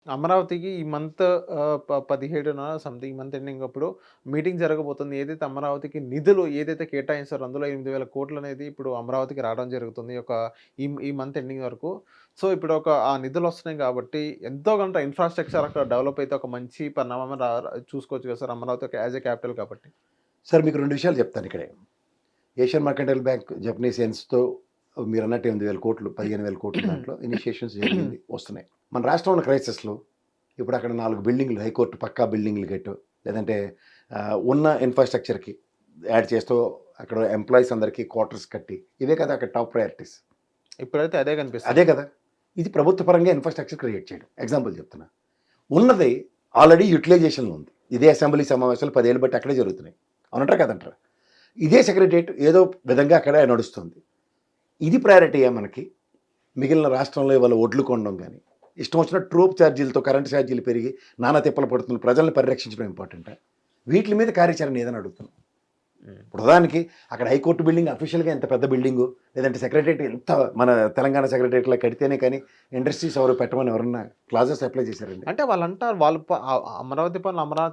అమరావతికి ఈ month 17న something month ending అప్పుడు మీటింగ్ జరగబోతుంది. ఏదైతే అమరావతికి నిధులు ఏదైతే కేటాయిస్తారో అందులో 8,000 కోట్లనేది ఇప్పుడు అమరావతికి రావడం జరుగుతుంది. ఈ మంత్ ఎండింగ్ వరకు. సో, ఇప్పుడు ఆ నిధులొస్తున్నాయి కాబట్టి ఎంతో కొంత ఇన్‌ఫ్రాస్ట్రక్చర్ అక్కడ డెవలప్ అయితే ఒక మంచి పరిణామం చూసుకోవచ్చు కదా సార్ అమరావతి ఒక యాస్ ఎ క్యాపిటల్ కాబట్టి. సార్ మీకు 2 విషయాలు చెప్తాను ఇక్కడే. ఏషియన్ మర్కంటైల్ బ్యాంక్ జపనీస్ యెన్స్‌తో మీరన్నట్టు 8,000 కోట్లు, 15,000 కోట్లు దాంట్లో ఇనిషియేషన్స్ జరిగింది వస్తున్నాయి. మన రాష్ట్రంలో ఉన్న క్రైసిస్‌లో ఇప్పుడు అక్కడ 4 బిల్డింగ్లు హైకోర్టు పక్కా బిల్డింగ్లు కట్టు లేదంటే ఉన్న ఇన్‌ఫ్రాస్ట్రక్చర్‌కి యాడ్ చేస్తూ అక్కడ ఎంప్లాయీస్ అందరికీ క్వార్టర్స్ కట్టి ఇవే కదా అక్కడ టాప్ ప్రయారిటీస్. ఇప్పుడైతే అదే కనిపిస్తుంది. అదే కదా! ఇది ప్రభుత్వ పరంగా ఇన్‌ఫ్రాస్ట్రక్చర్ క్రియేట్ చేయడం. ఎగ్జాంపుల్ చెప్తున్నా. ఉన్నది ఆల్రెడీ యుటిలైజేషన్‌లో ఉంది. ఇదే అసెంబ్లీ సమావేశాలు 10 ఏళ్ళు బట్టి అక్కడే జరుగుతున్నాయి. అవునంటారా కదంటారా? ఇదే సెక్రటేరియట్ ఏదో విధంగా అక్కడ నడుస్తుంది. ఇది ప్రయారిటీయా మనకి? మిగిలిన రాష్ట్రంలో ఇవాళ ఒడ్లు కొనడం కానీ ఇష్టం వచ్చిన ట్రూప్ ఛార్జీలతో కరెంట్ ఛార్జీలు పెరిగి నానా తిప్పలు పడుతున్న ప్రజల్ని పరిరక్షించడం ఇంపార్టెంటా? వీటి మీద కార్యాచరణ ఏదని అడుగుతున్నాం. ప్రధానికి అక్కడ హైకోర్టు బిల్డింగ్ అఫీషియల్గా ఎంత పెద్ద బిల్డింగు లేదంటే సెక్రటేరియట్ ఎంత మన తెలంగాణ సెక్రటేరియట్లో కడితేనే కానీ ఇండస్ట్రీస్ ఎవరు పెట్టమని ఎవరన్నా క్లాజెస్ అప్లై చేశారండి? అంటే వాళ్ళంటారు అమరావతి పనులు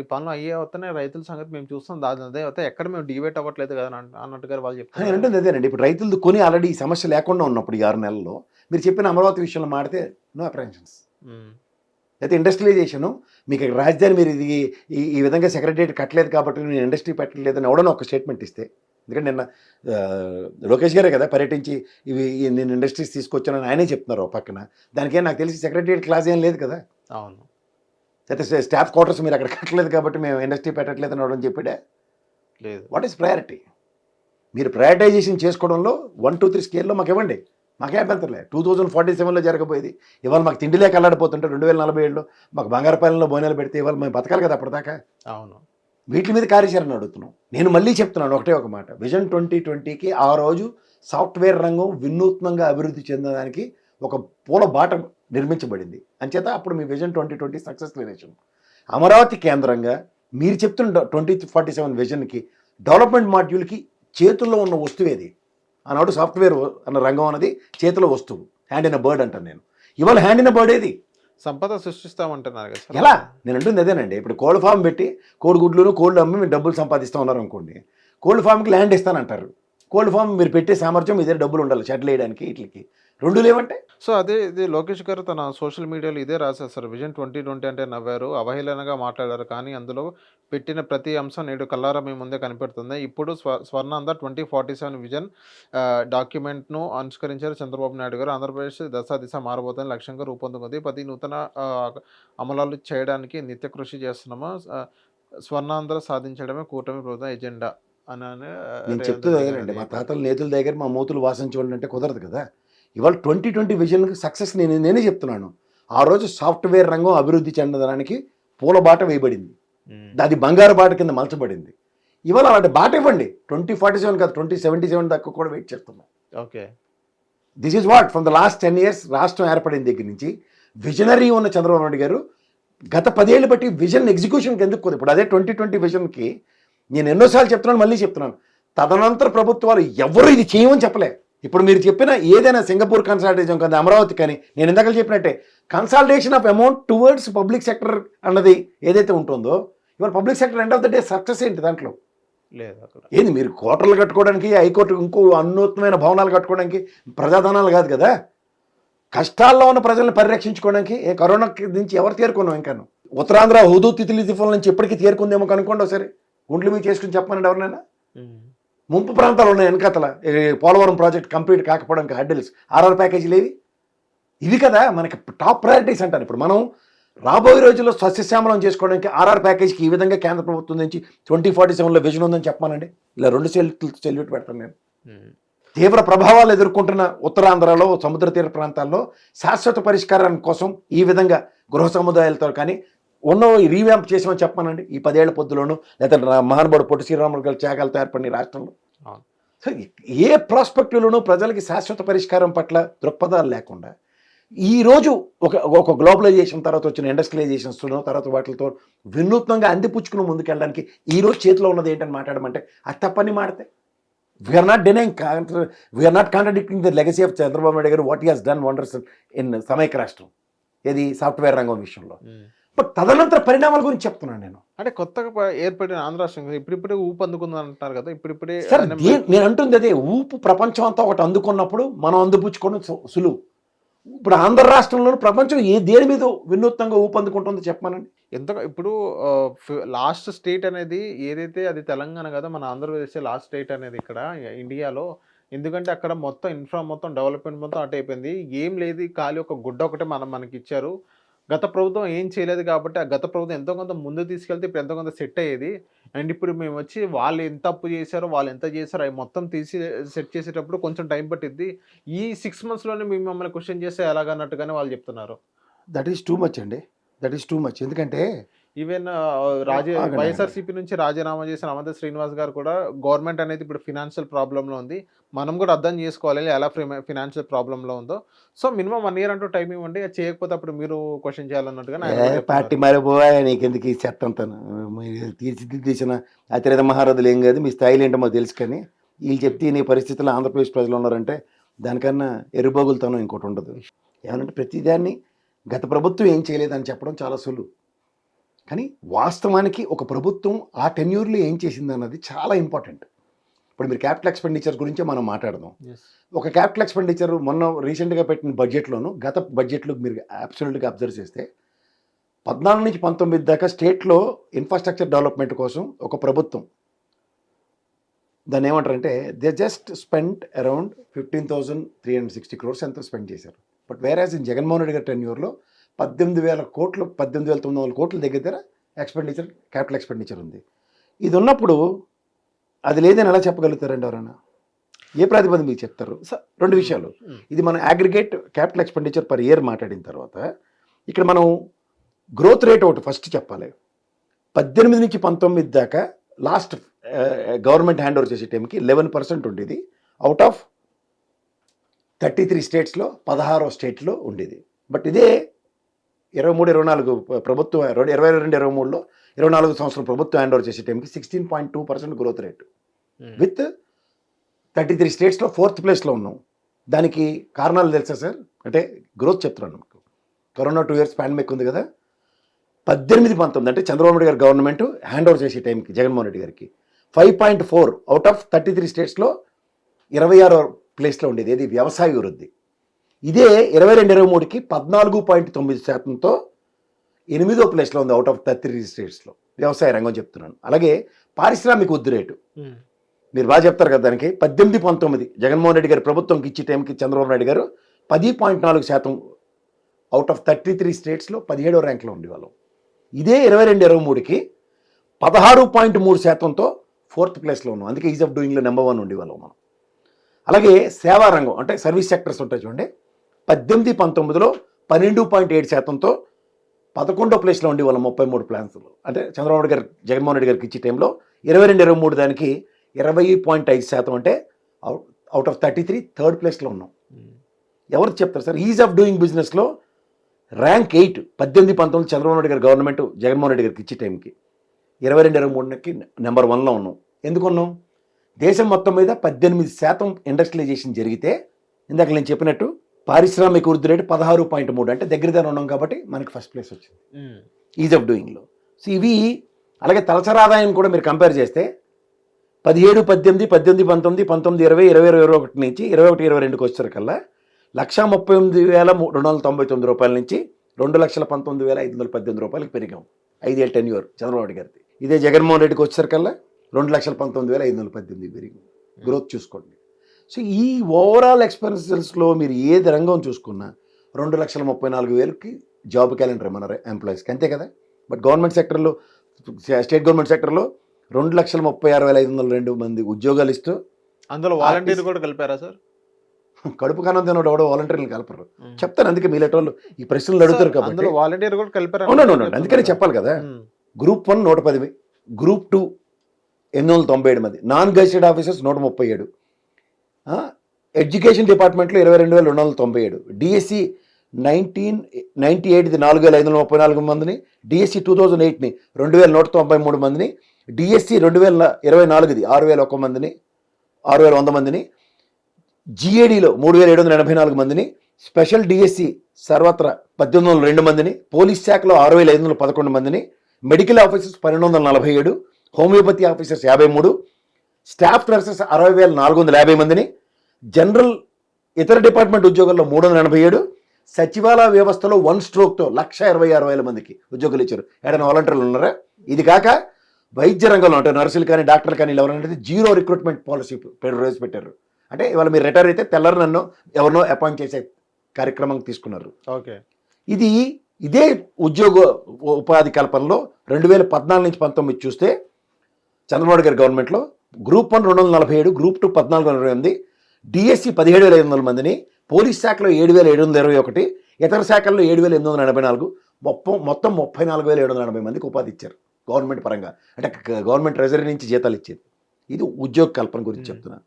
ఈ పనులు అయ్యే అవుతున్నాయి రైతుల సంగతి మేము చూస్తాం అదే అవుతాయి ఎక్కడ మేము డివేట్ అవ్వట్లేదు కదా అన్నట్టుగా వాళ్ళు చెప్తారు. అంటే అదేనండి. ఇప్పుడు రైతులది కొని ఆల్రెడీ ఈ సమస్య లేకుండా ఉన్నప్పుడు ఈ 6 నెలల్లో మీరు చెప్పిన అమరావతి విషయంలో మాడితే నో అప్రహెన్షన్స్. అయితే ఇండస్ట్రియలైజేషను మీకు ఇక్కడ రాజధాని మీరు ఇది ఈ విధంగా సెక్రటరియట్ కట్టలేదు కాబట్టి నేను ఇండస్ట్రీ పెట్టలేదని ఎవడన్నా ఒక స్టేట్మెంట్ ఇస్తే, ఎందుకంటే నిన్న లోకేష్ గారే కదా పర్యటించి నేను ఇండస్ట్రీస్ తీసుకొచ్చానని ఆయనే చెప్తున్నారు పక్కన. దానికేం నాకు తెలిసి సెక్రటరియట్ క్లాస్ ఏం లేదు కదా. అవును. అయితే స్టాఫ్ క్వార్టర్స్ మీరు అక్కడ కట్టలేదు కాబట్టి మేము ఇండస్ట్రీ పెట్టట్లేదు అని ఎవడని చెప్పాడే లేదు. What is priority? మీరు ప్రయారిటైజేషన్ చేసుకోవడంలో 1, 2, 3 స్కేల్లో మాకు ఇవ్వండి. మాకే అభ్యంతరలే. 2047లో జరగబోయేది ఇవాళ మాకు తిండి లేక అల్లాడిపోతుంటే 2047లో మాకు బంగారపాలెంలో బోనాలు పెడితే ఇవాళ మేము బతకాలి కదా అప్పటిదాకా. అవును. వీటి మీద కార్యాచరణ అడుగుతున్నాం. నేను మళ్ళీ చెప్తున్నాను ఒకటే ఒక మాట. విజన్ 2020కి ఆ రోజు సాఫ్ట్వేర్ రంగం వినూత్నంగా అభివృద్ధి చెందడానికి ఒక పూల బాట నిర్మించబడింది. అంచేత అప్పుడు మీ విజన్ 2020 సక్సెస్ రిలేషన్ అమరావతి కేంద్రంగా మీరు చెప్తున్న 2047 విజన్కి డెవలప్మెంట్ మాడ్యూల్కి చేతుల్లో ఉన్న వస్తువేది? ఆనాడు సాఫ్ట్వేర్ అన్న రంగం అన్నది చేతిలో వస్తువు, హ్యాండ్ ఇన్ అ బర్డ్ అంటాను నేను. ఇవాళ హ్యాండ్ ఇన్ అ బర్డ్ ఏది? సంపద సృష్టిస్తామంటున్నారు కదా. ఎలా? నేను అంటుంది అదేనండి. ఇప్పుడు కోళ్ళ ఫామ్ పెట్టి కోడిగుడ్లను కోళ్ళు అమ్మి మీరు డబ్బులు సంపాదిస్తూ ఉన్నారు అనుకోండి. కోళ్ళ ఫామ్కి ల్యాండ్ ఇస్తానంటారు. కోళ్ళ ఫామ్ మీరు పెట్టే సామర్థ్యం ఇదే డబ్బులు ఉండాలి షెడ్లు వేయడానికి వీటికి. 2 లేవంటే సో ఇది లోకేష్ గారు తన సోషల్ మీడియాలో ఇదే రాశారు సార్. విజన్ 2020 అంటే నవ్వారు, అవహేళనగా మాట్లాడారు. కానీ అందులో పెట్టిన ప్రతి అంశం నేడు కల్లారా మీ ముందే కనిపెడుతుంది. ఇప్పుడు స్వర్ణాంధ్ర 2047 విజన్ డాక్యుమెంట్ను ఆవిష్కరించారు చంద్రబాబు నాయుడు గారు. ఆంధ్రప్రదేశ్ దిశ మారబోతుందని లక్ష్యంగా రూపొందుకుంది. 10 నూతన అమలాలు చేయడానికి నిత్య కృషి చేస్తున్నాము. స్వర్ణాంధ్ర సాధించడమే కూటమి ప్రభుత్వం ఎజెండా అని నేను చెప్తుంది అదేనండి. మా తాతల నేతుల దగ్గర మా మూతులు వాసన చూడండి అంటే కుదరదు కదా. ఇవాళ 2020 విజన్కి సక్సెస్ నేనే చెప్తున్నాను. ఆ రోజు సాఫ్ట్వేర్ రంగం అభివృద్ధి చెందడానికి పూల బాట వేయబడింది. అది బంగారు బాట కింద మలచబడింది. ఇవాళ అలాంటి బాట ఇవ్వండి. 2047 కాదు 2077 దాకా కూడా వెయిట్ చేస్తున్నాం. Okay. This is what from the last 10 years రాష్ట్రం ఏర్పడిన దగ్గర నుంచి విజనరీ ఉన్న చంద్రబాబు నాయుడు గారు గత 10 ఏళ్ళు బట్టి విజన్ ఎగ్జిక్యూషన్కి ఎందుకు కుదరదు? ఇప్పుడు అదే 2020 విజన్కి నేను ఎన్నోసార్లు చెప్తున్నాను, మళ్ళీ చెప్తున్నాను. తదనంతర ప్రభుత్వాలు ఎవరు ఇది చేయమని చెప్పలే. ఇప్పుడు మీరు చెప్పిన ఏదైనా సింగపూర్ కన్సాలిడేషన్ కానీ అమరావతి కానీ నేను ఇందాక చెప్పినట్టే consolidation of amount towards public sector అన్నది ఏదైతే ఉంటుందో ఇవాళ public sector end of the day success ఏంటి దాంట్లో? లేదు. అక్కడ ఏంది మీరు కోటర్లు కట్టుకోవడానికి హైకోర్టు ఇంకో అన్నూతనమైన భవనాలు కట్టుకోవడానికి ప్రజాధనాలు కాదు కదా. కష్టాల్లో ఉన్న ప్రజల్ని పరిరక్షించుకోవడానికి కరోనా నుంచి ఎవరు తేరుకున్నాం? ఇంకా ఉత్తరాంధ్ర హుదూ తిథిలి తుఫాన్ నుంచి ఎప్పటికీ తేరుకుందేమో కనుక్కోండి ఒకసారి. గుండ్లు మీద చేసుకుని చెప్పమనండి ఎవరినైనా. ముంపు ప్రాంతాలు ఉన్నాయి వెనకతల పోలవరం ప్రాజెక్ట్ కంప్లీట్ కాకపోవడానికి హడ్డిల్స్ ఆర్ఆర్ ప్యాకేజీలు ఏవి? ఇవి కదా మనకి టాప్ ప్రయారిటీస్ అంటారు. ఇప్పుడు మనం రాబోయే రోజుల్లో సస్యశ్యామలం చేసుకోవడానికి ఆర్ఆర్ ప్యాకేజీకి ఈ విధంగా కేంద్ర ప్రభుత్వం నుంచి 2047లో విజన్ ఉందని చెప్పమానండి. ఇలా 2 సెల్యూట్ పెడతాను నేను. తీవ్ర ప్రభావాలు ఎదుర్కొంటున్న ఉత్తరాంధ్రలో సముద్ర తీర ప్రాంతాల్లో శాశ్వత పరిష్కారం కోసం ఈ విధంగా గృహ సముదాయాలతో కానీ ఉన్నో రీవ్యాంప్ చేసామని చెప్పానండి ఈ 10 ఏళ్ల పొద్దులోనూ, లేదా మహానుభావుడు పొట్టి శ్రీరాములు గారి త్యాగాలతో ఏర్పడిన రాష్ట్రంలో. సో ఏ ప్రాస్పెక్టివ్లోనూ ప్రజలకి శాశ్వత పరిష్కారం పట్ల దృక్పథాలు లేకుండా ఈరోజు ఒక గ్లోబలైజేషన్ తర్వాత వచ్చిన ఇండస్ట్రియలైజేషన్స్లో తర్వాత వాటితో వినూత్నంగా అందిపుచ్చుకుని ముందుకెళ్ళడానికి ఈరోజు చేతిలో ఉన్నది ఏంటని మాట్లాడమంటే అది తప్పని మాడితే we are not denying, we are not contradicting the legacy of Chandrababu Naidu garu what he has done wonders in సమైక్య రాష్ట్రం. ఏది సాఫ్ట్వేర్ రంగం విషయంలో. బట్ తదనంతర పరిణామాల గురించి చెప్తున్నాను నేను. అంటే కొత్తగా ఏర్పడిన ఆంధ్ర రాష్ట్రం కదా, ఇప్పుడిప్పుడే ఊపు అందుకుంది అంటున్నారు కదా, ఇప్పుడిప్పుడే సార్ నేను అంటుంది అదే, ఊపు ప్రపంచం అంతా ఒకటి అందుకున్నప్పుడు మనం అందిపుచ్చుకోవడం సులువు. ఇప్పుడు ఆంధ్ర రాష్ట్రంలో ప్రపంచం దేని మీద వినూత్నంగా ఊపు అందుకుంటుందో చెప్పమనండి. ఎంత ఇప్పుడు లాస్ట్ స్టేట్ అనేది ఏదైతే అది తెలంగాణ కదా, మన ఆంధ్రప్రదేశ్ లాస్ట్ స్టేట్ అనేది ఇక్కడ ఇండియాలో. ఎందుకంటే అక్కడ మొత్తం ఇన్ఫ్రా మొత్తం డెవలప్మెంట్ మొత్తం అటు అయిపోయింది, ఏం లేదు, ఖాళీ ఒక గుడ్డ ఒకటే మనకి ఇచ్చారు. గత ప్రభుత్వం ఏం చేయలేదు కాబట్టి ఆ గత ప్రభుత్వం ఎంతో కొంత ముందు తీసుకెళ్తే ఇప్పుడు ఎంతో కొంత సెట్ అయ్యేది. అండ్ ఇప్పుడు మేము వచ్చి వాళ్ళు ఎంత అప్పు చేశారో వాళ్ళు ఎంత చేశారో అవి మొత్తం తీసి సెట్ చేసేటప్పుడు కొంచెం టైం పట్టిద్ది. ఈ 6 monthsలోనే మేము మమ్మల్ని క్వశ్చన్ చేస్తే ఎలాగన్నట్టుగానే వాళ్ళు చెప్తున్నారు. దట్ ఈస్ టూ మచ్ అండి, దట్ ఈస్ టూ మచ్. ఎందుకంటే ఈవెన్ వైఎస్ఆర్సీపీ నుంచి రాజీనామా చేసిన అవంతి శ్రీనివాస్ గారు కూడా గవర్నమెంట్ అనేది ఇప్పుడు ఫినాన్షియల్ ప్రాబ్లంలో ఉంది, మనం కూడా అర్థం చేసుకోవాలి ఎలా ఫినాన్షియల్ ప్రాబ్లంలో ఉందో. సో మినిమం 1 year అంటూ టైం ఇవ్వండి, అది చేయకపోతే అప్పుడు మీరు క్వశ్చన్ చేయాలన్నట్టుగా పార్టీ మారిపోయా, నీకెందుకు ఈ చెత్త అంతాను, తీర్చిదిద్దేసిన అతిరేత మహారథులు ఏం కాదు, మీ స్థాయిలు ఏంటో మాకు తెలుసు. కానీ వీళ్ళు చెప్తే నీ పరిస్థితుల్లో ఆంధ్రప్రదేశ్ ప్రజలు ఉన్నారంటే దానికన్నా ఎరుబోగులతనం ఇంకోటి ఉండదు. ఏమనంటే ప్రతిదాన్ని గత ప్రభుత్వం ఏం చేయలేదని చెప్పడం చాలా సులువు. కానీ వాస్తవానికి ఒక ప్రభుత్వం ఆ టెన్యూర్లో ఏం చేసింది అన్నది చాలా ఇంపార్టెంట్. ఇప్పుడు మీరు క్యాపిటల్ ఎక్స్పెండిచర్ గురించే మనం మాట్లాడదాం. ఒక క్యాపిటల్ ఎక్స్పెండిచర్ మొన్న రీసెంట్గా పెట్టిన బడ్జెట్లోను గత బడ్జెట్లో మీరు అబ్సల్యూట్గా అబ్జర్వ్ చేస్తే 14 నుంచి 19 దాకా స్టేట్లో ఇన్ఫ్రాస్ట్రక్చర్ డెవలప్మెంట్ కోసం ఒక ప్రభుత్వం దాన్ని ఏమంటారంటే they just spend around 15,360 crores ఎంతో స్పెండ్ చేశారు. But whereas in Jaganmohan Reddy గారి టెన్యూర్లో 18,000 కోట్లు 18,900 కోట్ల దగ్గర ఎక్స్పెండిచర్ క్యాపిటల్ ఎక్స్పెండిచర్ ఉంది. ఇది ఉన్నప్పుడు అది లేదని ఎలా చెప్పగలుగుతారండి ఎవరైనా? ఏ ప్రాతిపదిక మీకు చెప్తారు? 2 విషయాలు. ఇది మనం aggregate capital expenditure per year మాట్లాడిన తర్వాత ఇక్కడ మనం గ్రోత్ రేట్ ఒకటి ఫస్ట్ చెప్పాలి. 18 నుంచి 19 దాకా లాస్ట్ గవర్నమెంట్ హ్యాండ్ ఓవర్ చేసే టైంకి 11% ఉండేది. అవుట్ ఆఫ్ 33 స్టేట్స్లో 16వ స్టేట్లో ఉండేది. బట్ ఇదే 23-24 ప్రభుత్వం 22-23లో 24 సంవత్సరం ప్రభుత్వం హ్యాండ్ ఓవర్ చేసే టైంకి 16.2% గ్రోత్ రేట్ విత్ 33 స్టేట్స్లో 4th ప్లేస్లో ఉన్నాం. దానికి కారణాలు తెలుసా సార్? అంటే గ్రోత్ చెప్తున్నాను మీకు. కరోనా 2 years పాండమిక్ ఉంది కదా, 18-19 అంటే చంద్రబాబు నాయుడు గారి గవర్నమెంట్ హ్యాండ్ ఓవర్ చేసే టైంకి జగన్మోహన్ రెడ్డి గారికి 5.4 అవుట్ ఆఫ్ 33 స్టేట్స్లో 26వ ప్లేస్లో ఉండేది. ఇది వ్యవసాయ వృద్ధి. ఇదే 22-23కి 14.9%తో 8వ ప్లేస్లో ఉంది అవుట్ ఆఫ్ 33 స్టేట్స్లో వ్యవసాయ రంగం చెప్తున్నాను. అలాగే పారిశ్రామిక వృద్ధి రేటు మీరు బాగా చెప్తారు కదా, దానికి 18-19 జగన్మోహన్ రెడ్డి గారి ప్రభుత్వంకి ఇచ్చే టైంకి చంద్రబాబు నాయుడు గారు 10.4% అవుట్ ఆఫ్ 33 స్టేట్స్లో 17వ ర్యాంక్లో ఉండేవాళ్ళం. ఇదే 22-23కి 16.3%తో 4th ప్లేస్లో ఉన్నాం. అందుకే ఈజ్ ఆఫ్ డూయింగ్లో నెంబర్ 1 ఉండేవాళ్ళం మనం. అలాగే సేవా రంగం అంటే సర్వీస్ సెక్టర్స్ ఉంటాయి చూడండి, 18-19లో 12.7%తో 11వ ప్లేస్లో ఉండేవాళ్ళం 33 ప్లాన్స్లో. అంటే చంద్రబాబు గారు జగన్మోహన్ రెడ్డి గారికి ఇచ్చే టైంలో 22-23 దానికి 20.5% అంటే అవుట్ ఆఫ్ 33 3rd ప్లేస్లో ఉన్నాం. ఎవరు చెప్తారు సార్? ఈజ్ ఆఫ్ డూయింగ్ బిజినెస్లో ర్యాంక్ 8 18-19 చంద్రబాబు నాయుడు గారి గవర్నమెంట్ జగన్మోహన్ రెడ్డి గారికి ఇచ్చే టైంకి 22-23కి నెంబర్ 1లో ఉన్నాం. ఎందుకున్నాం? దేశం మొత్తం మీద 18% ఇండస్ట్రియలైజేషన్ జరిగితే ఇందాక నేను చెప్పినట్టు పారిశ్రామిక వృద్ధి రేటు 16.3 అంటే దగ్గరగా ఉన్నాం కాబట్టి మనకి ఫస్ట్ ప్లేస్ వచ్చింది ఈజ్ ఆఫ్ డూయింగ్లో. సో ఇవి అలాగే తలసరి ఆదాయం కూడా మీరు కంపేర్ చేస్తే 17-18, 18-19, 19-20, 20-21 నుంచి 21-22కి వచ్చేసరికల్లా 1,39,299 రూపాయల నుంచి 2,19,518 రూపాయలకి పెరిగాం. 5 ఏళ్ళ టెన్యూర్ చంద్రబాబు నాయుడు గారిది. ఇదే జగన్మోహన్ రెడ్డికి వచ్చేసరికల్లా 2,19,518 పెరిగింది. గ్రోత్ చూసుకోండి. సో ఈ ఓవరాల్ ఎక్స్పెన్సెస్లో మీరు ఏది రంగం చూసుకున్నా 2,34,000కి జాబ్ క్యాలెండర్ మన ఎంప్లాయీస్కి, అంతే కదా. బట్ గవర్నమెంట్ సెక్టర్లో స్టేట్ గవర్నమెంట్ సెక్టర్లో 2,36,502 మంది ఉద్యోగాలు ఇస్తూ అందులో వాలంటీర్ కూడా కలిపారా సార్? కడుపు కానంత ఎవడో వాలంటీర్లు కలపరు. చెప్తాను, అందుకే మీ లెటర్లు ఈ ప్రశ్నలు అడుగుతారు కాబట్టి వాలంటీర్ కూడా కలిపారు. అందుకనే చెప్పాలి కదా. గ్రూప్ 1 110, గ్రూప్ 2 897 మంది, నాన్ గెజిటెడ్ ఆఫీసర్స్ 137, ఎడ్యుకేషన్ డిపార్ట్మెంట్లో 22,297, డిఎస్సి 1998 4,534 మందిని, డిఎస్సి 2008 2,193 మందిని, డిఎస్సి 2024 6,001 మందిని 6,100 మందిని, జిఏడిలో 3,784 మందిని, స్పెషల్ డిఎస్సి సర్వత్రా 1802 మందిని, పోలీస్ శాఖలో 6511 మందిని, medical officers 1247, homeopathy officers 53, staff nurses 60,450 మందిని, జనరల్ ఇతర డిపార్ట్మెంట్ ఉద్యోగాల్లో 387, సచివాలయ వ్యవస్థలో 1 స్ట్రోక్తో 126,000 మందికి ఉద్యోగులు ఇచ్చారు. ఏడైనా వాలంటీర్లు ఉన్నారా? ఇది కాక వైద్య రంగంలో అంటే నర్సులు కానీ డాక్టర్లు కానీ ఎవరంటే జీరో రిక్రూట్మెంట్ పాలసీ ప్రవేశపెట్టారు. అంటే ఇవాళ మీరు రిటైర్ అయితే తెల్లరు నన్ను ఎవరినో అపాయింట్ చేసే కార్యక్రమం తీసుకున్నారు. ఓకే, ఇదే ఉద్యోగ ఉపాధి కల్పనలో 2014 నుంచి 19 చూస్తే చంద్రబాబు గారి గవర్నమెంట్లో గ్రూప్ 1 247, గ్రూప్ 2 1428, డిఎస్సి 17,500 మందిని, పోలీస్ శాఖలో 7,721, ఇతర శాఖల్లో 7,884, మొత్తం 34,780 మందికి ఉపాధి ఇచ్చారు గవర్నమెంట్ పరంగా. అంటే గవర్నమెంట్ ట్రెజరీ నుంచి జీతాలు ఇచ్చేది. ఇది ఉద్యోగ కల్పన గురించి చెప్తున్నాను.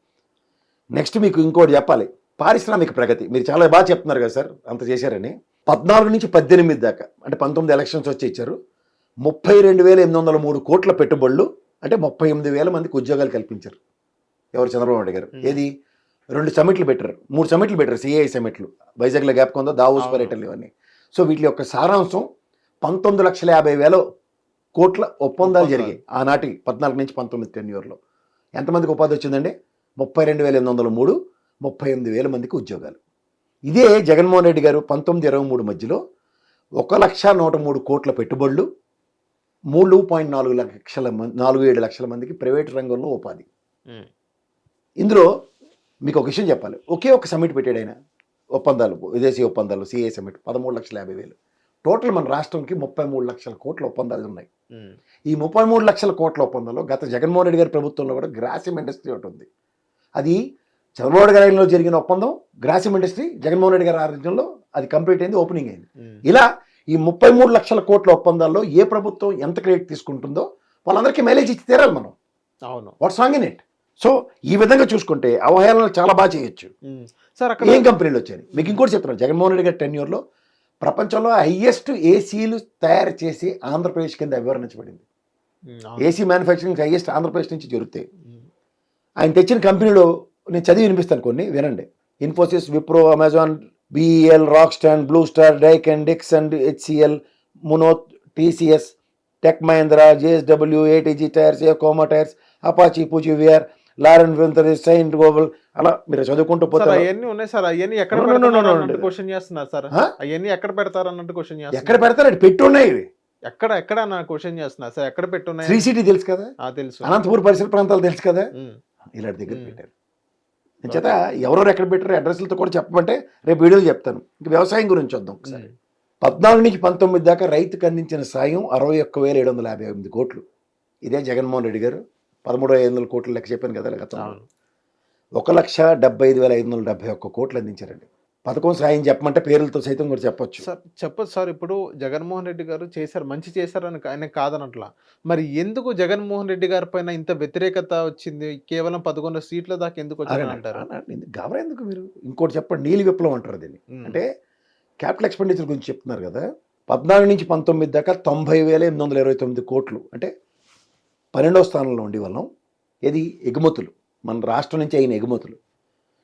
నెక్స్ట్ మీకు ఇంకోటి చెప్పాలి, పారిశ్రామిక ప్రగతి. మీరు చాలా బాగా చెప్తున్నారు కదా సార్, అంత చేశారని. 14 నుంచి 18 దాకా అంటే 19 ఎలక్షన్స్ వచ్చి ఇచ్చారు. 32,803 కోట్ల పెట్టుబడులు, అంటే 38,000 మందికి ఉద్యోగాలు కల్పించారు. ఎవరు? చంద్రబాబు నాయుడు గారు. ఏది? 2 సమిట్లు పెట్టారు, 3 సమిట్లు పెట్టారు, సిఐ సమిట్లు, వైజాగ్లో గ్యాప్ ఉందో, దావోస్ పర్యటనలు ఇవన్నీ. సో వీటి యొక్క సారాంశం 19,50,000 కోట్ల ఒప్పందాలు జరిగాయి ఆనాటి 14 నుంచి 19 టెన్యూర్లో. ఎంతమందికి ఉపాధి వచ్చిందండి? 32,803, 38,000 మందికి ఉద్యోగాలు. ఇదే జగన్మోహన్ రెడ్డి గారు 19-23 మధ్యలో 1,103 కోట్ల పెట్టుబడులు, 3.47 లక్షల మందికి ప్రైవేట్ రంగంలో ఉపాధి. ఇందులో మీకు ఒక విషయం చెప్పాలి, ఒకే ఒక సమిట్ పెట్టాడు ఆయన, ఒప్పందాలు, విదేశీ ఒప్పందాలు, సిఐ సమిట్ 13,50,000. టోటల్ మన రాష్ట్రంకి 33 లక్షల కోట్ల ఒప్పందాలు ఉన్నాయి. ఈ 33 లక్షల కోట్ల ఒప్పందాల్లో గత జగన్మోహన్ రెడ్డి గారి ప్రభుత్వంలో కూడా గ్రాసిమ్ ఇండస్ట్రీ ఒకటి ఉంది. అది చంద్రబాబు గారిలో జరిగిన ఒప్పందం, గ్రాసిమ్ ఇండస్ట్రీ జగన్మోహన్ రెడ్డి గారి ఆధ్వర్యంలో అది కంప్లీట్ అయింది, ఓపెనింగ్ అయింది. ఇలా ఈ 33 లక్షల కోట్ల ఒప్పందాల్లో ఏ ప్రభుత్వం ఎంత క్రెడిట్ తీసుకుంటుందో వాళ్ళందరికీ మైలేజ్ ఇచ్చి తీరాలి మనం. అవును, what's wrong in it? So ఈ విధంగా చూసుకుంటే అవహేళనలు చాలా బాగా చేయొచ్చు. సార్ ఏం కంపెనీలు వచ్చాయి? మీకు ఇంకోటి చెప్తున్నాను, జగన్మోహన్ రెడ్డి గారి టెన్యూర్లో ప్రపంచంలో హైయెస్ట్ ఏసీలు తయారు చేసి ఆంధ్రప్రదేశ్ కింద అభివర్ణించబడింది. ఏసీ మ్యానుఫ్యాక్చరింగ్ హైయెస్ట్ ఆంధ్రప్రదేశ్ నుంచి జరుగుతాయి. ఆయన తెచ్చిన కంపెనీలో నేను చదివి వినిపిస్తాను కొన్ని, వినండి. Infosys, Wipro, Amazon, BEL, rock stand, blue star, Dyke and Dix and HCL, Munoth, TCS, tech Mahindra, JSW, ATG tyres, కోమా టైర్స్, అపాచీ, పూచి విఆర్, లారెన్ వెంతరీ, సైంట్ గ్లోబల్, అలా మీరు చదువుకుంటూ పోతారు. అవన్నీ ఉన్నాయి సార్, అవన్నీ ఎక్కడ పెడతారు క్వశ్చన్ చేస్తున్నారు సార్, అవన్నీ ఎక్కడ పెడతారు అన్నట్టు క్వశ్చన్ చేస్తున్నారు. ఎక్కడ పెడతారు? పెట్టున్నాయి ఎక్కడ నా క్వశ్చన్ చేస్తున్నారు సార్, ఎక్కడ పెట్టున్నాయి? శ్రీ సిటీ తెలుసు కదా, తెలుసు. అనంతపూర్ పరిసర ప్రాంతాలు తెలుసు కదా, ఇలాంటి దగ్గర పెట్టారు. చేత ఎవరెవరు ఎక్కడ పెట్టారు అడ్రస్లతో కూడా చెప్పమంటే రేపు వీడియోలు చెప్తాను. ఇంక వ్యవసాయం గురించి వద్దాం ఒకసారి. 14 నుంచి 19 దాకా రైతుకు అందించిన సాయం 61,758 కోట్లు. ఇదే జగన్మోహన్ రెడ్డి గారు 13,500 కోట్లు లెక్క చెప్పాను కదా, 1,75,571 కోట్లు అందించారండి. పథకం సాయం చెప్పమంటే పేర్లతో సైతం కూడా చెప్పొచ్చు సార్. చెప్పొచ్చు సార్. ఇప్పుడు జగన్మోహన్ రెడ్డి గారు చేశారు, మంచి చేశారని ఆయన కాదనట్లా. మరి ఎందుకు జగన్మోహన్ రెడ్డి గారి పైన ఇంత వ్యతిరేకత వచ్చింది? కేవలం 11 సీట్ల దాకా ఎందుకు వచ్చింది అంటారు? గవర్న ఎందుకు మీరు ఇంకోటి చెప్పండి, నీలి విప్లవం అంటారు దీన్ని. అంటే క్యాపిటల్ ఎక్స్పెండిచర్ గురించి చెప్తున్నారు కదా. 14 నుంచి 19 దాకా 90,829 కోట్లు, అంటే 12వ స్థానంలో ఉండి వాళ్ళం. ఏది? ఎగుమతులు, మన రాష్ట్రం నుంచి అయిన ఎగుమతులు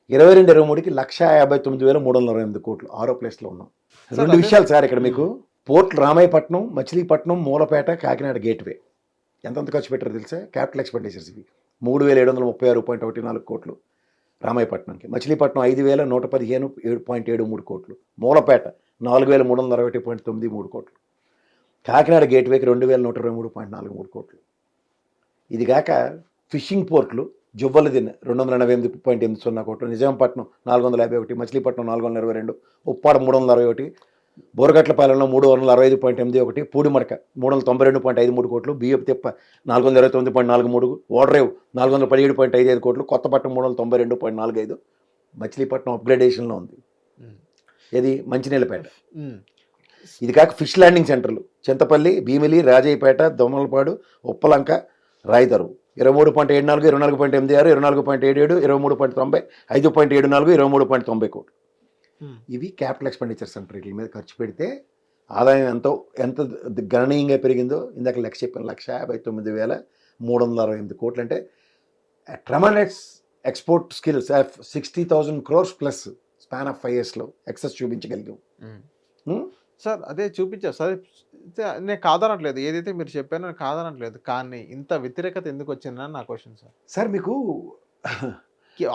22-23కి 1,59,328 కోట్లు, 6వ ప్లేస్లో ఉన్నాం. 2 విషయాలు సార్ ఇక్కడ మీకు. పోర్ట్లు రామాయపట్నం, మచిలీపట్నం, మూలపేట, కాకినాడ గేట్వే ఎంతెంత ఖర్చు పెట్టారో తెలుసా? క్యాపిటల్ ఎక్స్పెండిచర్స్ ఇవి 3,736.14 కోట్లు రామాయపట్నంకి, మచిలీపట్నం 5,115.73 కోట్లు, మూలపేట 4,361.93 కోట్లు, కాకినాడ గేట్వేకి 2,123.43 కోట్లు. ఇది కాక ఫిషింగ్ పోర్ట్లు జువ్వలదిన్న 288.80 కోట్లు, నిజాంపట్నం 451, మచిలీపట్నం 422, ఉప్పాడ 361, బోరగట్లపాలెంలో 365.81, పూడిమడక 392.53 కోట్లు, బియ్యపు తిప్ప 429.43, ఓడరేవు 417.55 కోట్లు, కొత్తపట్నం 392.45, మచిలీపట్నం అప్గ్రేడేషన్లో ఉంది. ఇది మంచినీళ్ళపేట. ఇది కాక ఫిష్ ల్యాండింగ్ సెంటర్లు చింతపల్లి, భీమిలి, రాజయ్యపేట, దొమ్మలపాడు, ఉప్పలంక, రాయితరు 23.74, 24.86, 24.77, 23.90, 5.74, 23.90 కోట్లు. ఇవి క్యాపిటల్ ఎక్స్పెండిచర్స్ అంటారు. వీటి మీద ఖర్చు పెడితే ఆదాయం ఎంత గణనీయంగా పెరిగిందో ఇందాక లెక్క చెప్పాను. 1,59,368 కోట్లు. అంటే tremendous export skills 60,000 crores plus span of 5 yearsలో ఎక్సెస్ చూపించగలిగాం. సార్ అదే చూపించారు సార్. నేను కాదనట్లేదు, ఏదైతే మీరు చెప్పానో నేను కాదనట్లేదు, కానీ ఇంత వ్యతిరేకత ఎందుకు వచ్చిందని నా క్వశ్చన్ సార్. సార్ మీకు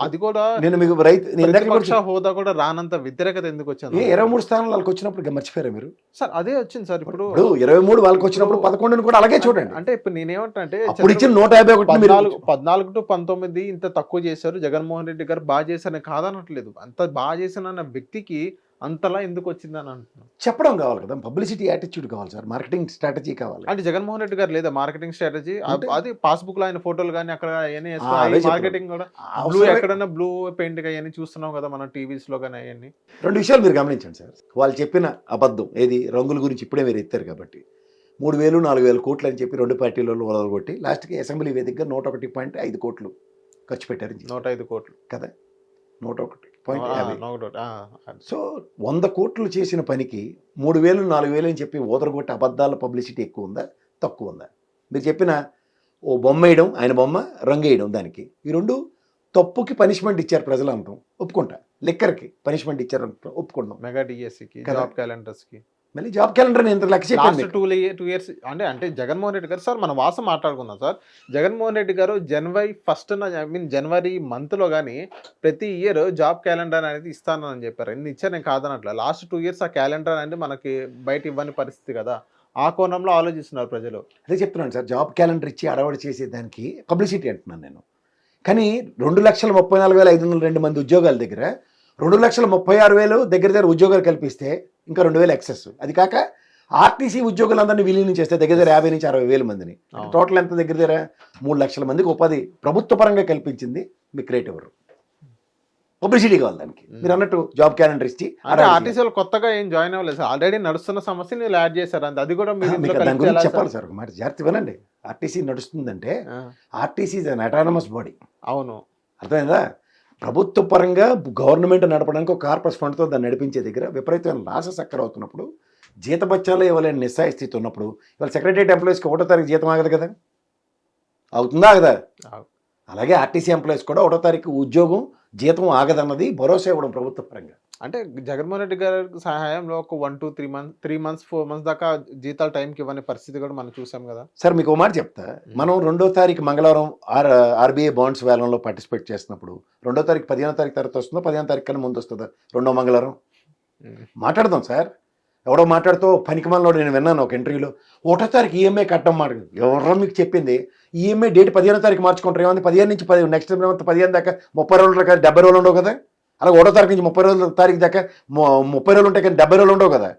అది కూడా నేను మీకు ప్రతిపక్ష హోదా కూడా రానంత వ్యతిరేకత ఎందుకు వచ్చింది? 23 స్థానాలు వాళ్ళకి వచ్చినప్పుడు మర్చిపోయారా మీరు? సార్ అదే వచ్చింది సార్. ఇప్పుడు 23 వాళ్ళకి వచ్చినప్పుడు 11 కూడా అలాగే చూడండి. అంటే ఇప్పుడు నేనేమంటా అంటే అప్పుడు ఇచ్చిన 151 14 to 19 ఇంత తక్కువ చేశారు, జగన్మోహన్ రెడ్డి గారు బాగా చేశారని కాదనట్లేదు. అంత బాగా చేసిన వ్యక్తికి అంతలా ఎందుకు వచ్చిందని అంటున్నాను. చెప్పడం కావాలి కదా, పబ్లిసిటీ యాటిట్యూడ్ కావాలి సార్, మార్కెటింగ్ స్ట్రాటజీ కావాలి. అంటే జగన్మోహన్ రెడ్డి గారు లేదా మార్కెటింగ్ స్ట్రాటజీ? అది పాస్బుక్ లో ఆయన ఫోటోలు కానీ అక్కడ అవన్నీ మార్కెటింగ్ కూడా బ్లూ, ఎక్కడైనా బ్లూ పెయింట్ అవన్నీ చూస్తున్నాం కదా మనం టీవీస్ లో కానీ అవన్నీ. 2 విషయాలు మీరు గమనించండి సార్. వాళ్ళు చెప్పిన అబద్ధం ఏది, రంగుల గురించి ఇప్పుడే మీరు ఎత్తారు కాబట్టి 3,000 4,000 కోట్లు అని చెప్పి 2 పార్టీలలో వదలగొట్టి లాస్ట్కి అసెంబ్లీ వేదికగా 101.5 కోట్లు ఖర్చు పెట్టారు. 105 కోట్లు కదా, 101.50. సో 100 కోట్లు చేసిన పనికి 3,000 4,000 అని చెప్పి ఓదరగొట్టి అబద్ధాల పబ్లిసిటీ ఎక్కువ ఉందా తక్కువ ఉందా? మీరు చెప్పిన ఓ బొమ్మ వేయడం, ఆయన బొమ్మ రంగు వేయడం, దానికి ఈ 2 తప్పుకి పనిష్మెంట్ ఇచ్చారు ప్రజలు అంటాం, ఒప్పుకుంటా. లిక్కర్కి పనిష్మెంట్ ఇచ్చారు అంటాం, ఒప్పుకుంటాం. మెగా డిఎస్సికి, జాబ్ క్యాలెండర్స్ కి, మళ్ళీ జాబ్ క్యాలెండర్ ఎంత లెక్క చెప్పండి. 2 years అంటే జగన్మోహన్ రెడ్డి గారు సార్, మన వాసం మాట్లాడుకుందాం సార్. జగన్మోహన్ రెడ్డి గారు జనవరి 1 జనవరి మంత్లో కానీ ప్రతి ఇయర్ జాబ్ క్యాలెండర్ అనేది ఇస్తానని చెప్పారు. ఎన్ని ఇచ్చారు నేను కాదనట్లే. లాస్ట్ 2 years ఆ క్యాలెండర్ అనేది మనకి బయట ఇవ్వని పరిస్థితి కదా, ఆ కోణంలో ఆలోచిస్తున్నారు ప్రజలు. అదే చెప్తున్నాను సార్, జాబ్ క్యాలెండర్ ఇచ్చి అడవాడు చేసేదానికి పబ్లిసిటీ అంటున్నాను నేను. కానీ 2,34,502 మంది ఉద్యోగాల దగ్గర 2,36,000 దగ్గర ఉద్యోగాలు కల్పిస్తే ఇంకా 2,000 ఎక్సెస్. అది కాక ఆర్టీసీ ఉద్యోగులందరినీ విలీనం చేస్తే దగ్గర 50 నుంచి 60,000 మందిని, టోటల్ ఎంత దగ్గర 3 లక్షల మందికి ఉపాధి ప్రభుత్వ పరంగా కల్పించింది. మీకు రేట్ ఎవరు? పబ్లిసిటీ కావాలి దానికి. మీరు అన్నట్టు జాబ్ క్యాలెండర్ ఇచ్చి ఆర్టీసీలో కొత్తగా ఏం జాయిన్ అవ్వలేదు సార్, ఆల్రెడీ నడుస్తున్న సమస్యని యాడ్ చేశారు అంతే. అది కూడా దాని గురించి చెప్పాలి సార్. ఒక మాట జాగ్రత్త వినండి. ఆర్టీసీ నడుస్తుందంటే RTC is an autonomous body. అవును, అర్థమైందా? ప్రభుత్వ పరంగా గవర్నమెంట్ నడపడానికి ఒక కార్పొరేట్ ఫండ్తో దాన్ని నడిపించే దగ్గర విపరీతమైన లాసెస్ అక్కడ అవుతున్నప్పుడు, జీతబత్యాలు ఇవ్వలేని నిస్సాయ స్థితి ఉన్నప్పుడు, ఇవాళ సెక్రటరియట్ ఎంప్లాయీస్కి 1వ తారీఖు జీతం ఆగదు కదా, అవుతుందా ఆగదా? అలాగే ఆర్టీసీ ఎంప్లాయీస్ కూడా 1వ తారీఖు ఉద్యోగం జీతం ఆగదన్నది భరోసా ఇవ్వడం ప్రభుత్వ పరంగా. అంటే జగన్మోహన్ రెడ్డి గారి సహాయంలో ఒక 1 to 3 months 4 months దాకా జీతాలు టైంకి ఇవ్వని పరిస్థితి కూడా మనం చూసాం కదా సార్. మీకు ఒక మాట చెప్తా, మనం 2వ తారీఖు మంగళవారం ఆర్బీఐ బాండ్స్ వేలంలో పార్టిసిపేట్ చేస్తున్నప్పుడు 2వ తారీఖు 15వ తారీఖు తర్వాత వస్తుందా, 15వ తారీఖు కన్నా ముందు వస్తుందా? 2వ మంగళవారం మాట్లాడదాం సార్. ఎవడో మాట్లాడుతూ పనికిమాలలో నేను విన్నాను ఒక ఇంటర్వ్యూలో, 1వ తారీఖు ఈఎంఐ కట్టడం మాట. ఎవరో మీకు చెప్పింది? ఈఎంఐ డేట్ 15వ తారీఖు మార్చుకుంటారు. ఏమంది 15 నుంచి 10 నెక్స్ట్ 15 దాకా 30 రోజులు కదా, 70 రోజులు ఉండవు కదా. అలాగే 1వ తారీఖు నుంచి 30 తారీఖు దాకా 30 రోజులు ఉంటాయి కానీ 70 రోజులు ఉండవు కదా.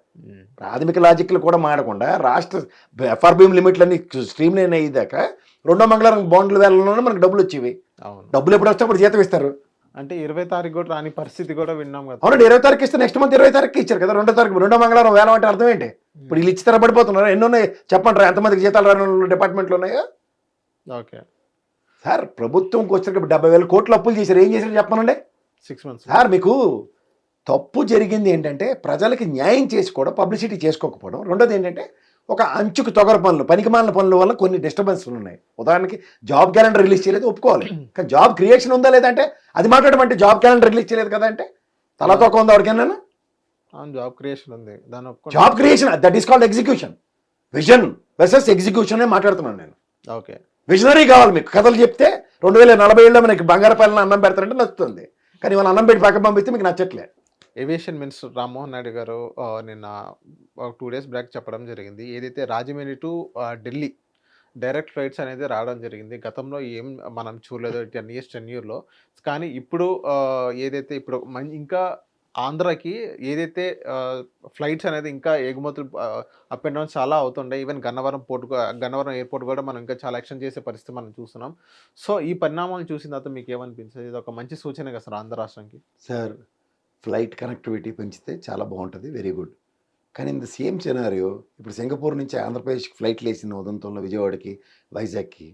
ప్రాథమిక లాజిక్లు కూడా మాడకుండా రాష్ట్ర ఎఫ్ఆర్బిఎం లిమిట్లన్నీ స్ట్రీమ్ లైన్ అయ్యేదాకా 2వ మంగళవారం బాండ్ల వేలంలోనే మనకు డబ్బులు వచ్చేవి. డబ్బులు ఎప్పుడు వస్తే అప్పుడు జీతం ఇస్తారు. అంటే 20 తారీఖు కూడా రాని పరిస్థితి కూడా విన్నాం కదా. అవునండి, 20 తారీఖు ఇస్తే నెక్స్ట్ మంత్ 20 తారీఖు ఇచ్చారు కదా. 2వ తారీఖు 2వ మంగళవారం వేలం అంటే అర్థం ఏంటి? ఇప్పుడు వీళ్ళు ఇచ్చి తరబడిపోతున్నారు. ఎన్ని ఉన్నాయి చెప్పండి, ఎంతమందికి జీతాలు రాని డిపార్ట్మెంట్లు ఉన్నాయో. ఓకే సార్, ప్రభుత్వంకి వచ్చేటప్పుడు 70,000 కోట్లు అప్పులు చేశారు. ఏం చేశారు చెప్పనండి? 6 months. సార్, మీకు తప్పు జరిగింది ఏంటంటే ప్రజలకి న్యాయం చేసుకోవడం, పబ్లిసిటీ చేసుకోకపోవడం. రెండోది ఏంటంటే ఒక అంచుకు తొగర పనులు, పనికిమాలిన పనుల వల్ల కొన్ని డిస్టర్బెన్స్లు ఉన్నాయి. ఉదాహరణకి జాబ్ క్యాలెండర్ రిలీజ్ చేయలేదు, ఒప్పుకోవాలి. కానీ జాబ్ క్రియేషన్ ఉందా లేదంటే అది మాట్లాడమంటే జాబ్ క్యాలెండర్ రిలీజ్ చేయలేదు కదా అంటే తలతోక ఉందా ఎవరికైనా? జాబ్ క్రియేషన్ ఉంది, job creation that is called execution. Vision versus execution మాట్లాడుతున్నాను నేను. ఓకే, విజనరీ కావాలి మీకు. కథలు చెప్తే 2047లో మనకి బంగారు పైన అన్నం పెడతారంటే నచ్చుతుంది, కానీ వాళ్ళు అన్నం పెట్టి పక్కన పంపిస్తే మీకు నచ్చట్లేదు. ఏవియేషన్ మినిస్టర్ రామ్మోహన్ నాయుడు గారు నిన్న 2 days బ్యాక్ చెప్పడం జరిగింది, ఏదైతే Rajahmundry to Delhi direct flights అనేది రావడం జరిగింది. గతంలో ఏం మనం చూడలేదు 10 years టెన్యూర్లో. కానీ ఇప్పుడు ఏదైతే ఇప్పుడు ఇంకా ఆంధ్రాకి ఏదైతే ఫ్లైట్స్ అనేది ఇంకా ఎగుమతులు అప్ అండ్ డౌన్ చాలా అవుతుండే. ఈవెన్ గన్నవరం ఎయిర్పోర్ట్ కూడా మనం ఇంకా చాలా ఎక్స్టెండ్ చేసే పరిస్థితి మనం చూస్తున్నాం. సో ఈ పరిణామాలు చూసిన తర్వాత మీకు ఏమనిపించింది? ఇది ఒక మంచి సూచన కదా సార్ ఆంధ్ర రాష్ట్రానికి. సార్, ఫ్లైట్ కనెక్టివిటీ పెంచితే చాలా బాగుంటుంది, వెరీ గుడ్. కానీ ఇన్ ద సేమ్ సినారియో ఇప్పుడు సింగపూర్ నుంచి ఆంధ్రప్రదేశ్కి ఫ్లైట్లు వేసిన ఉదంతంలో విజయవాడకి, వైజాగ్కి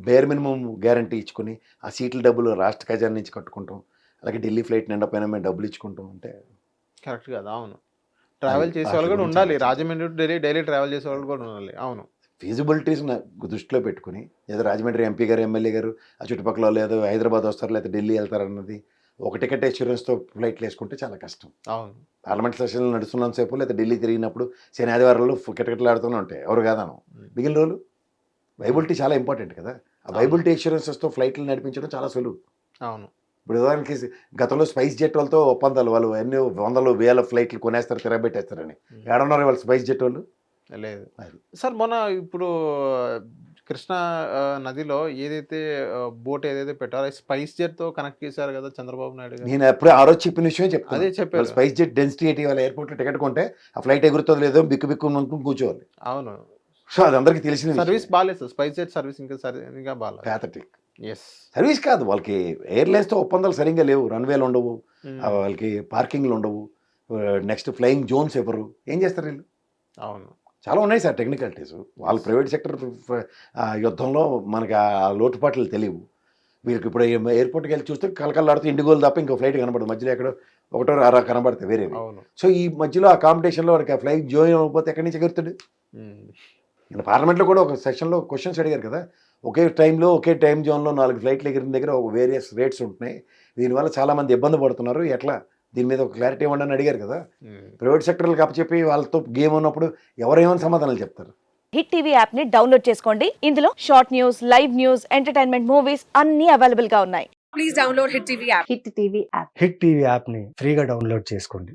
బేర్ మినిమం గ్యారంటీ ఇచ్చుకొని ఆ సీట్ల డబ్బులు రాష్ట్ర ఖజానా నుంచి కట్టుకుంటాం. అలాగే ఢిల్లీ ఫ్లైట్ నిండపైన మేము డబ్బులు ఇచ్చుకుంటాం అంటే కరెక్ట్ కదా. అవును, ట్రావెల్ చేసే వాళ్ళు కూడా ఉండాలి. రాజమండ్రి డైలీ ట్రావెల్ చేసే వాళ్ళు కూడా ఉండాలి. అవును, ఫీజిబిలిటీస్ దృష్టిలో పెట్టుకుని ఏదో రాజమండ్రి ఎంపీ గారు, ఎమ్మెల్యే గారు ఆ చుట్టుపక్కల ఏదో హైదరాబాద్ వస్తారు లేదా ఢిల్లీ వెళ్తారు అన్నది ఒక టికెట్ ఇన్సూరెన్స్తో ఫ్లైట్లు వేసుకుంటే చాలా కష్టం. అవును. పార్లమెంట్ సెషన్లు నడుస్తున్నంత సేపు లేదా ఢిల్లీ తిరిగినప్పుడు శని ఆదివారాలు కిటకిటలు ఆడుతూనే ఉంటాయి, ఎవరు కాదనం. మిగిలిన రోజులు వైబిలిటీ చాలా ఇంపార్టెంట్ కదా. ఆ వైబిలిటీ ఇన్సూరెన్సెస్తో ఫ్లైట్లు నడిపించడం చాలా సులువు. అవును. ఇప్పుడు ఉదాహరణకి గతంలో స్పైస్ జెట్ వాళ్ళతో ఒప్పందాలు, వాళ్ళు ఎన్నో వందలు వేల ఫ్లైట్లు కొనేస్తారు, తిరగబెట్టేస్తారని. ఏడన్నారు వాళ్ళు స్పైస్ జెట్ వాళ్ళు? లేదు అది. సార్. మొన్న ఇప్పుడు కృష్ణా నదిలో ఏదైతే బోట్ ఏదైతే పెట్టారో స్పైస్ జెట్ తో కనెక్ట్ చేశారు కదా చంద్రబాబు నాయుడు గారు. నేను ఎప్పుడే ఆ రోజు చెప్పిన విషయం చెప్తాను. అదే చెప్పారు. స్పైస్ జెట్ డెన్సిటీ ఏంటి, వాళ్ళ ఎయిర్పోర్ట్లో టికెట్ కొంటే ఆ ఫ్లైట్ ఎగురుతుంది లేదో బిక్కు బిక్కు అనుకుని కూర్చోవాలి. అవును. సో అది అందరికీ తెలిసిన సర్వీస్ బాగాలేదు సార్. స్పైస్ జెట్ సర్వీస్ ఇంకా బాగాలేదు. Pathetic yes. సర్వీస్ కాదు, వాళ్ళకి ఎయిర్లైన్స్తో ఒప్పందాలు సరిగ్గా లేవు, రన్వేలు ఉండవు, వాళ్ళకి పార్కింగ్లు ఉండవు, నెక్స్ట్ ఫ్లయింగ్ జోన్స్ ఎవరు, ఏం చేస్తారు వీళ్ళు? అవును. చాలా ఉన్నాయి సార్ టెక్నికాలిటీస్. వాళ్ళ ప్రైవేట్ సెక్టర్ యుద్ధంలో మనకి ఆ లోటుపాట్లు తెలియవు. వీరికి ఇప్పుడు ఎయిర్పోర్ట్కి వెళ్ళి చూస్తే కలకల్లాడుతూ ఇండిగోలు తప్ప ఇంకో ఫ్లైట్ కనబడదు, మధ్యలో ఎక్కడో ఒకటో అరా కనబడతాయి వేరే. సో ఈ మధ్యలో ఆ కాంపిటీషన్లో వాడికి ఆ ఫ్లైట్ జాయిన్ అవ్వకపోతే ఎక్కడి నుంచి ఎగురుతాడు? నేను పార్లమెంట్లో కూడా ఒక సెక్షన్లో క్వశ్చన్స్ అడిగారు కదా, ఒకే టైంలో ఒకే టైం జోన్లో 4 ఫ్లైట్లు ఎగిరిన దగ్గర ఒక వేరియస్ రేట్స్ ఉంటున్నాయి, దీనివల్ల చాలామంది ఇబ్బంది పడుతున్నారు, ఎట్లా దీని మీద ఒక క్లారిటీ ఇవ్వండి అని అడిగారు కదా. ప్రైవేట్ సెక్టర్లకు అప్పచెప్పి వాళ్ళతో గేమ్ ఉన్నప్పుడు ఎవరేమని సమాధానాలు చెప్తారు? హిట్ టీవీ యాప్ ని డౌన్లోడ్ చేసుకోండి. ఇందులో short news, live news, entertainment movies అన్ని అవైలబుల్ గా ఉన్నాయి. Please download Hit TV app. Hit TV app. Hit TV యాప్ని ఫ్రీగా డౌన్లోడ్ చేసుకోండి.